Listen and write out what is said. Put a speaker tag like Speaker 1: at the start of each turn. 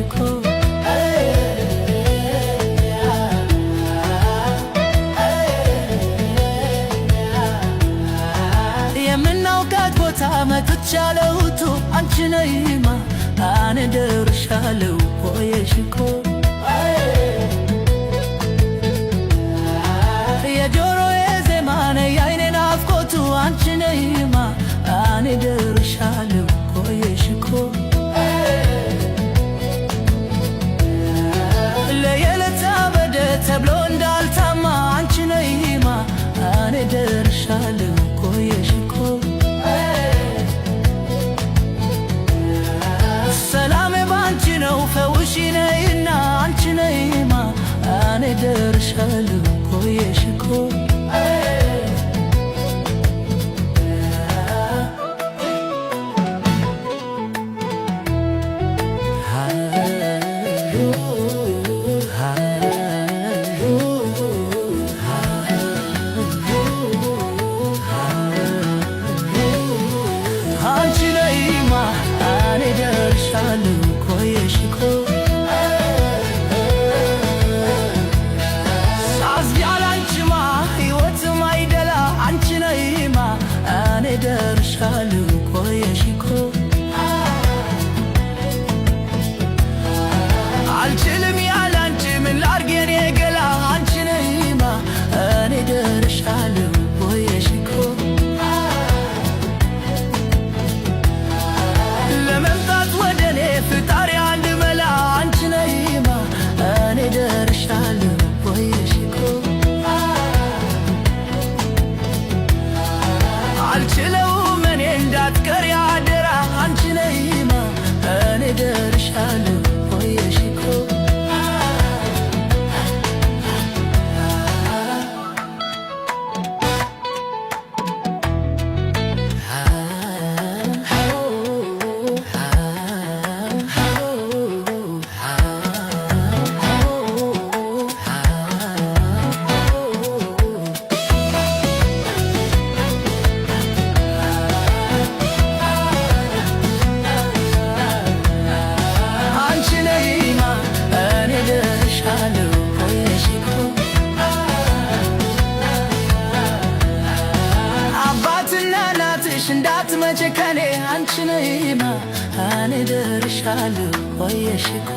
Speaker 1: ቆየሽኮ የምናውቃት ቦታ መጥቻለሁቱ አንቺ ነይማ አኔ ደርሻለሁ ቆየሽኮ የጆሮዬ ዜማ ነይ የዓይኔ ናፍቆቱ አንቺ ነይማ አኔ ደርሻለሁ ቆየሽኮ ለየለታ በደ ተብሎ እንዳልታማ አንቺ ነይማ አኔ ደርሻለሁ ቆየሽኮ ሰላሜ ባንቺ ነው ፈውሺ ነይና አንቺ ነይማ አኔ ደርሻለሁ ቆየሽኮ አንቺ ነይማ አኔ ደርሻለሁ ቆየሽኮ ሳዝያላንቺማ ሕይወትም አይደላ አንቺ ነይማ አኔ ደርሻለሁ ቆየሽኮ አልችልም ያላንቺ ምን ላርግ የኔ ገላ አንቺ ነይማ አኔ ደርሻለሁ ቆየሽኮ ለመምጣት ወደኔ ፍጣሪ አንድ መላ አንቺ ነይማ አኔ ደርሻለሁ ቆየሽኮ አልችለውም እኔ እንዳትቀሪ አደራ አንቺ ነይማ አኔ ደርሻለሁ ቆየሽኮ እንዳትመጪ ከኔ አንቺ ነይማ አኔ ደርሻለሁ ቆየሽኮ